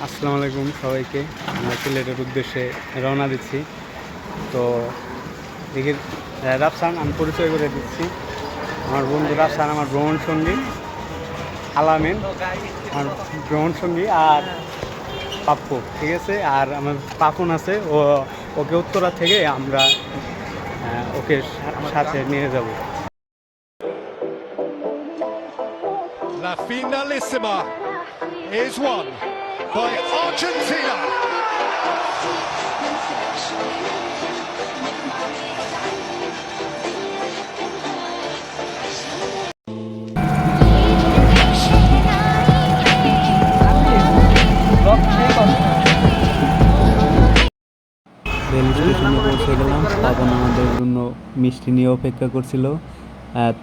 আসসালামু আলাইকুম সবাইকে। আমরা সিলেটের উদ্দেশ্যে রওনা দিচ্ছি। তো দেখি রাফসান, আমি পরিচয় করে দিচ্ছি। আমার বন্ধু রাফসান আমার ভ্রমণ সঙ্গী, আলামিন আমার ভ্রমণ সঙ্গী, আর পাপ্পু, ঠিক আছে। আর আমার পাপন আছে, ওকে উত্তরা থেকে আমরা ওকে সাথে নিয়ে যাব। La finalissima is won by Argentina. Rail স্টেশনে পৌঁছে গেলাম। তখন আমাদের জন্য মিষ্টি নিয়ে অপেক্ষা করছিল।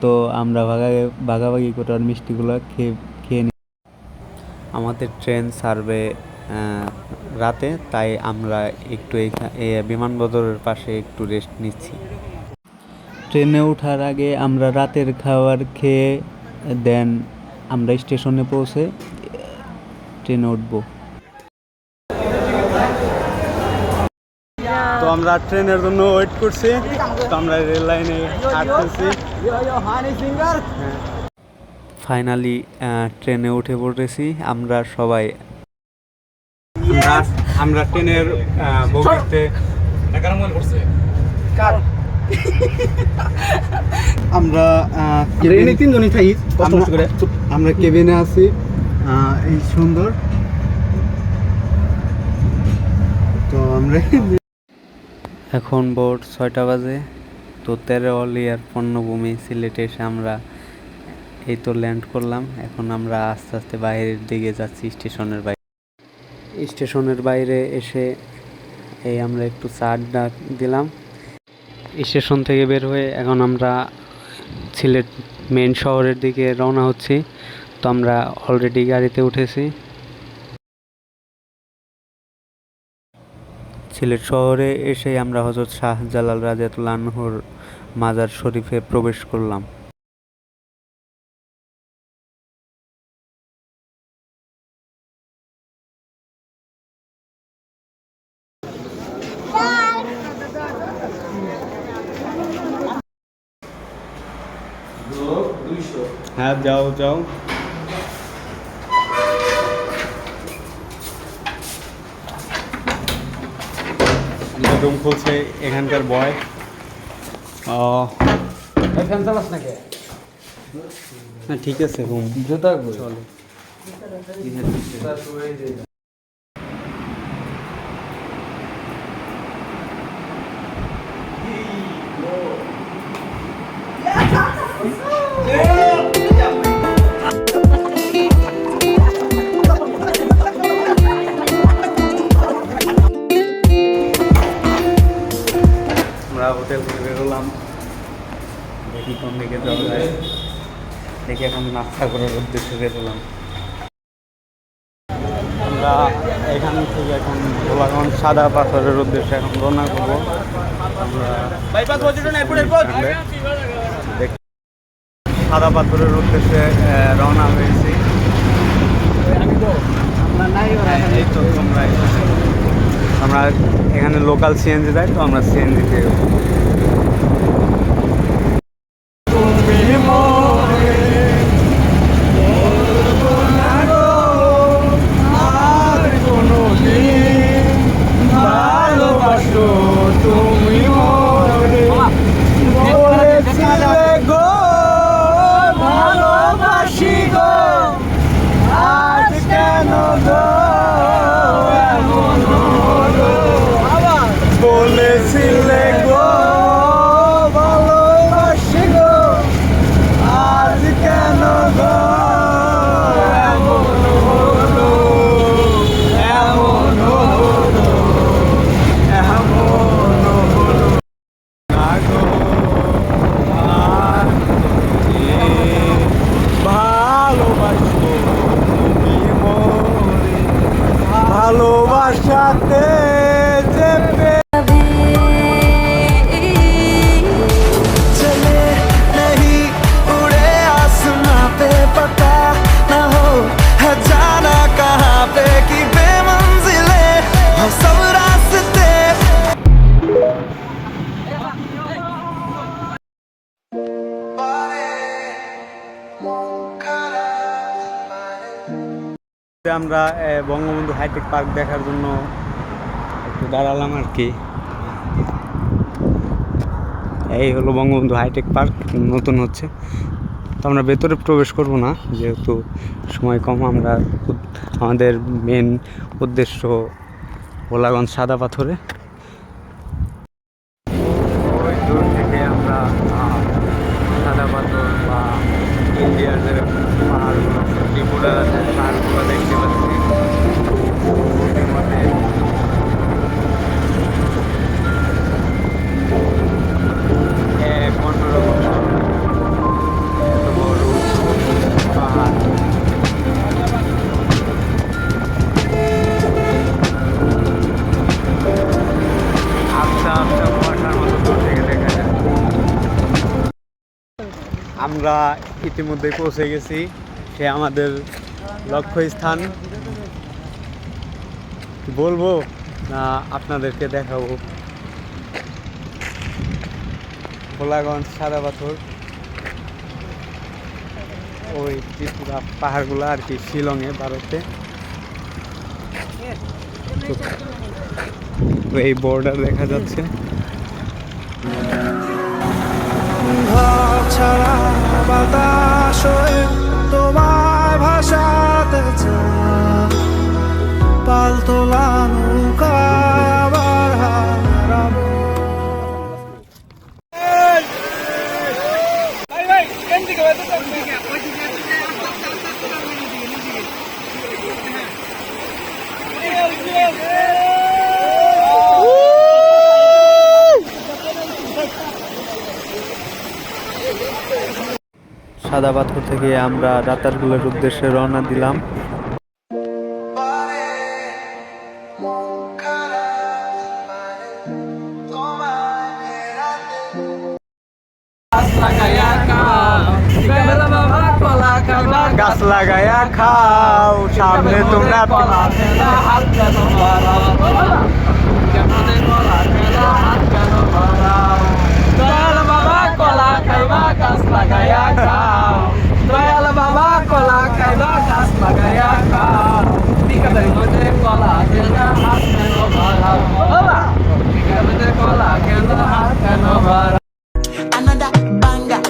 তো আমরা ভাগাভাগি করে আর মিষ্টিগুলো খেয়ে নিই। আমাদের ট্রেন ছাড়বে রাতে, তাই আমরা একটু বিমানবন্দরের পাশে একটু রেস্ট নিচ্ছি। ট্রেনে ওঠার আগে আমরা রাতের খাবার খেয়ে দেন আমরা স্টেশনে পৌঁছে ট্রেনে উঠবো। তো আমরা ট্রেনের জন্য ওয়েট করছি। তো আমরা রেল লাইনে হাঁটতেছি। ফাইনালি ট্রেনে উঠে পড়েছি আমরা সবাই। আমরা ট্রেনের বগিতে আমরা তিনজনই থাকি। আমরা কেবিনে আছি, এই সুন্দর। তো আমরা এখন ভোর 6টা বাজে। তো তেরোয়ালিয়ার পণ্যভূমি সিলেটে এসে আমরা এই তো ল্যান্ড করলাম। এখন আমরা আস্তে আস্তে বাইরের দিকে যাচ্ছি, স্টেশনের বাইরে এসে আমরা একটু চা আড্ডা দিলাম। স্টেশন থেকে বের হয়ে এখন আমরা সিলেট মেন শহরের দিকে রওনা হচ্ছি। তো আমরা অলরেডি গাড়িতে উঠেছি। সিলেট শহরে এসে আমরা হযরত শাহজালাল রাদিয়াল্লাহু আনহুর মাজার শরীফে প্রবেশ করলাম। হ্যাঁ, যাও যাও। রুম খুলছে এখানকার বয়। ফ্যান চালাস নাকি? না, ঠিক আছে, রুম জুতা চলে। আমরা হোটেল থেকে বেরোলাম, দেখি কোন দিকে যাওয়া যায়। দেখি এখন নাস্তা করার উদ্দেশ্যে বেরোলাম। আমরা এখান থেকে এখন গোলাগঞ্জ সাদা পাথরের উদ্দেশ্যে এখন রওনা করবো। আমরা সাদা পাথরের উদ্দেশ্যে রওনা হয়েছি। এই তো আমরা এখানে লোকাল সিএনজি দেয়, তো আমরা সিএনজিতে বলেছিলে গো ভালোবাসি গো, আজ কেন গো এমন হলো, এমন হলো, এমন হলো না গো। আর ভালোবাসো তুমি মোরে, ভালোবাসাতে চেপে पता न हो है जाना कहाँ पे कि बेमा আমরা বঙ্গবন্ধু হাইটেক পার্ক দেখার জন্য একটু দাঁড়ালাম আর কি। এই হলো বঙ্গবন্ধু হাইটেক পার্ক, নতুন হচ্ছে। তো আমরা ভেতরে প্রবেশ করব না, যেহেতু সময় কম। আমরা আমাদের মেন উদ্দেশ্য ভোলাগঞ্জ সাদা পাথরে। ওই দূর থেকে আমরা সাদা পাথর বা ইন্ডিয়ার যে পাহাড়গুলো, ত্রিপুরার পাহাড়গুলো দেখতে পাচ্ছি। ওদের মধ্যে এক অন্যরকম এত বড় পাহাড়। আবসা আবসা কুয়াশার মতো দূর থেকে দেখা যায়। আমরা ইতিমধ্যে পৌঁছে গেছি সে আমাদের লক্ষ্যস্থান। বলবো না আপনাদেরকে দেখাবো? ভোলাগঞ্জ সাদা পাথর, ওই ত্রিপুরা পাহাড়গুলো আর কি, শিলংয়ে, ভারতে। তো এই বর্ডার দেখা যাচ্ছে। ছাড়া বাতাস হয়ে তোমার ভাষাতে পালতোলা নৌকা আবার হারাবো। সাদা পাথর থেকে আমরা রাতারগুলের উদ্দেশ্যে রওনা দিলাম। গাছ লাগায়া খাও, সামনে তোমরা দয়াল বাবা কলা খাইবা গাছ লাগায়া খাও, দয়াল বাবা কলা খাইবা গাছ লাগায়া খাও, বিকালের মধ্যে কলা কেন হাত কেন ভরাও, বাবা বিকালের মধ্যে কলা কেন হাত কেন ভরাও। Another banger.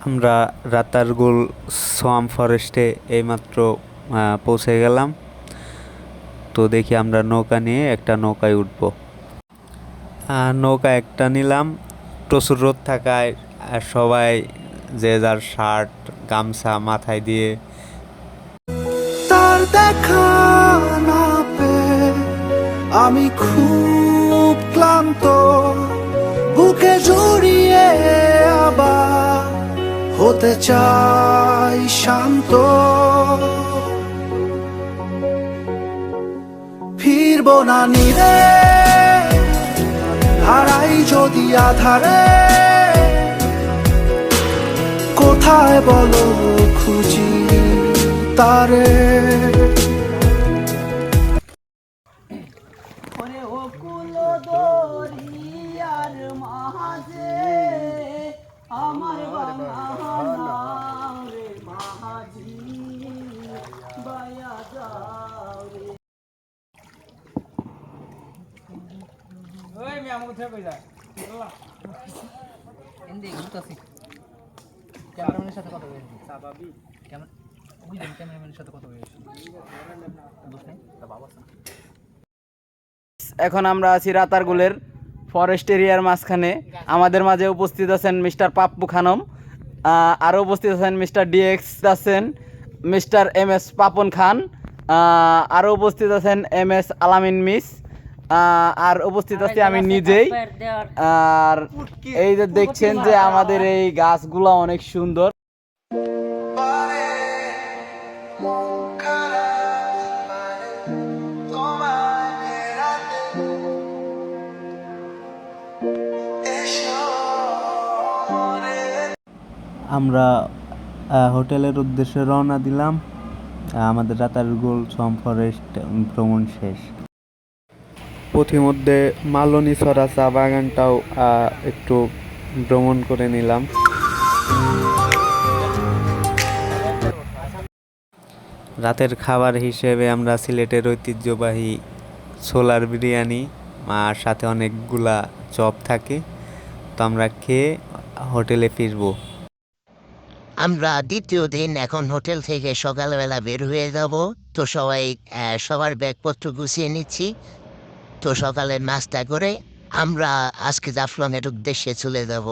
আমরা রাতারগুল সোয়াম ফরেস্টে এইমাত্র পৌঁছে গেলাম। তো দেখি আমরা নৌকা নিয়ে একটা নৌকায় উঠবো। নৌকা একটা নিলাম, প্রচুর রোদ থাকায় সবাই যে যার শার্ট গামছা মাথায় দিয়ে। তার দেখা না পেয়ে আমি খুব ক্লান্ত, বুকে জড়িয়ে আবার হতে চাই শান্ত। ফিরবো না নিরে, হারাই যদি আধারে, কোথায় বলো খুঁজি তারে। এখন আমরা আছি রাতারগুলের ফরেস্ট এরিয়ার মাঝখানে। আমাদের মাঝে উপস্থিত আছেন মিস্টার পাপ্পু খানম, আরও উপস্থিত আছেন মিস্টার ডিএক্স আছেন, মিস্টার MS পাপন খান, আরও উপস্থিত আছেন MS আলামিন মিস, আর উপস্থিত আছি আমি নিজেই। আর এই যে দেখছেন যে আমাদের এই গাছগুলো অনেক সুন্দর। তোমায় রাতে আমরা হোটেলের উদ্দেশ্যে রওনা দিলাম। আমাদের রাতারগুল সোয়াম ফরেস্ট ভ্রমণ শেষ। পথিমধ্যে মালনীছড়া চা বাগানটাও একটু ভ্রমণ করে নিলাম। রাতের খাবার হিসেবে আমরা সিলেটের ঐতিহ্যবাহী ছোলার বিরিয়ানি আর সাথে অনেকগুলা চপ থাকে, তো আমরা খেয়ে হোটেলে ফিরবো। আমরা দ্বিতীয় দিন এখন হোটেল থেকে সকালবেলা বের হয়ে যাব। তো সবাই সবার ব্যাগপত্র গুছিয়ে নিচ্ছি। তো সকালে নাস্তা করে আমরা আজকে জাফলংয়ের উদ্দেশ্যে চলে যাব।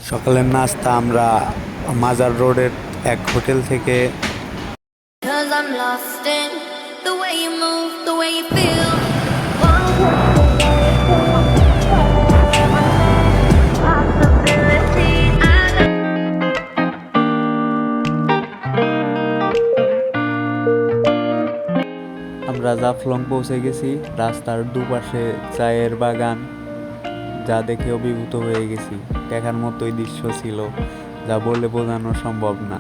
সকালের নাস্তা আমরা মাজার রোডের এক হোটেল থেকে। Cause I'm lost in the way you move, the way you feel. আমরা জাফলং পৌঁছে গেছি। রাস্তার দুপাশে চায়ের বাগান, যা দেখে অভিভূত হয়ে গেছি। দেখার মতোই দৃশ্য ছিল, যা বলে বোঝানো সম্ভব না।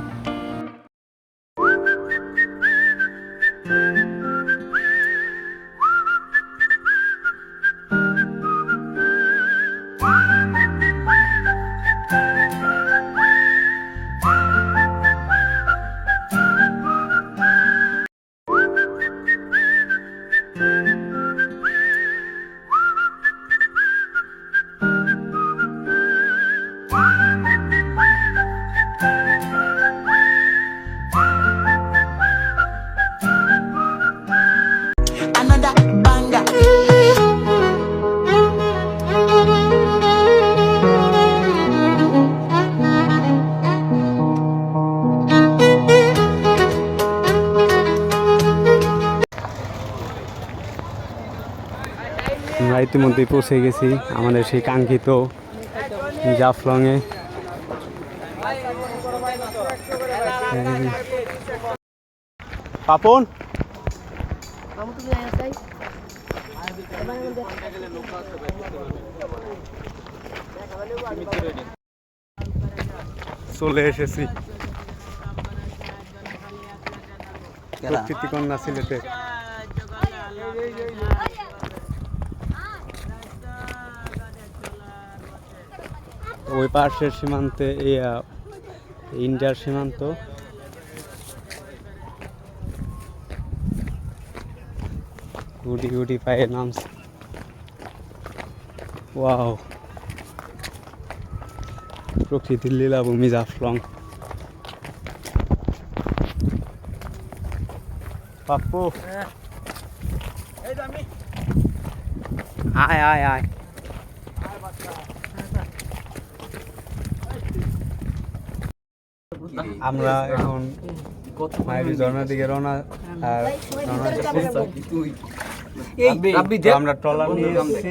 Another banger. আমরা ইতিমধ্যেই পৌঁছে গেছি আমাদের সেই কাঙ্ক্ষিত জাফলংয়ে। পাপন চলে এসেছি প্রকৃতি কন্যা সিলেটে। ওই পাশের সীমান্তে ইন্ডিয়ার সীমান্ত। গুটি গুটি পায়ে নামছে। ওয়াও, প্রকৃতির লীলাভূমি জাফলং। পাপ্পু আয় আয় আয়। আমরা এখন মায়াবী ঝর্ণার দিকে রওনা দিচ্ছি। আমরা ট্রলার নিয়ে এসেছি।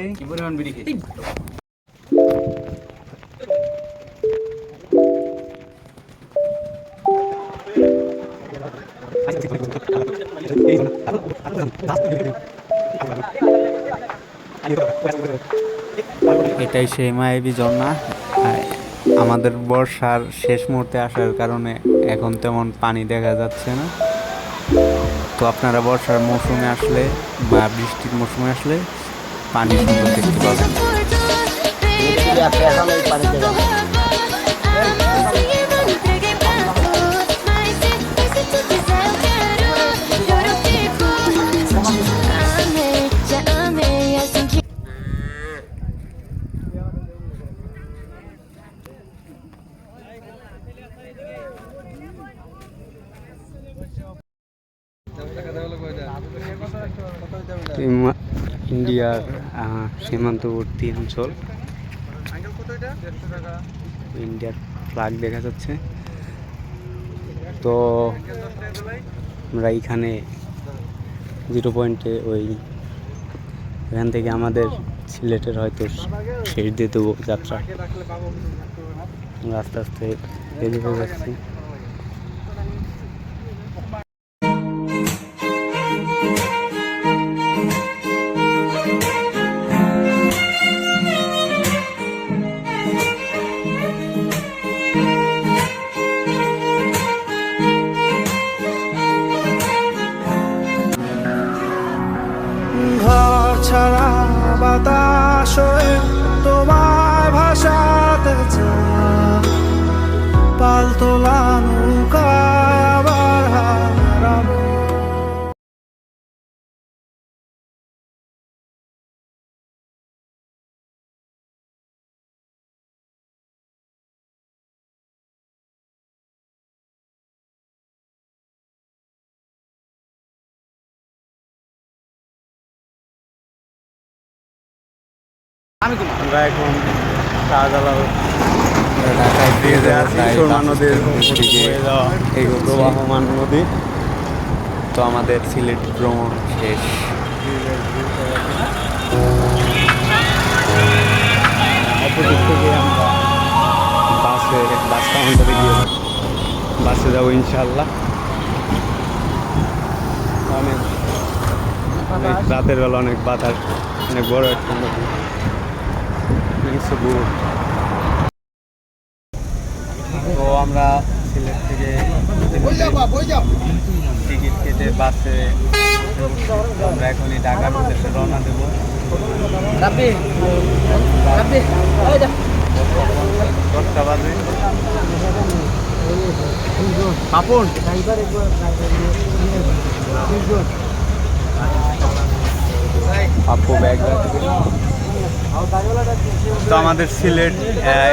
এটাই সেই মায়াবী ঝর্ণা। আমাদের বর্ষার শেষ মুহূর্তে আসার কারণে এখন তেমন পানি দেখা যাচ্ছে না। তো আপনারা বর্ষার মৌসুমে আসলে বা বৃষ্টির মৌসুমে আসলে পানি সুন্দর দেখতে পাবেন। ইন্ডিয়ার সীমান্তবর্তী অঞ্চল, ইন্ডিয়ার ফ্ল্যাগ দেখা যাচ্ছে। তো আমরা এইখানে 0 পয়েন্টে এখান থেকে আমাদের সিলেটের হয়তো শেষ দিয়ে দেবো যাত্রা। আস্তে আস্তে রেডি হয়ে যাচ্ছি। বাতাস হয়ে তোমায় ভাসাতে চাই, পালতোলা নৌকায় আবার হারাবো। আমরা এখন শাহজালাল ঢাকায় ফিরে ব্রিজে যাবো আছি, প্রায় সুরমা 5 নদীর কিলোমিটার দিকে হয়ে যাওয়া এগোচ্ছি। প্রবাহমান নদী। তো আমাদের সিলেট ভ্রমণ শেষ। অপোজিট থেকে আমরা বাস কাউন্টারে গিয়ে বাসে যাবো ইনশাল্লাহ। অনেক রাতের বেলা অনেক বাতাস, অনেক বড় একটা নদী। তো আমরা সিলেট থেকে টিকিট কেটে বাসে আমরা এখনই ঢাকার উদ্দেশ্যে রওনা দেবো। রাব্বি রাব্বি ওই যা 10টা বাজে। পাপন আপু ব্যাগ রাখবে। তো আমাদের সিলেট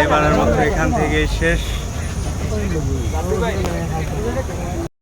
এবারের মতো এখান থেকে শেষ।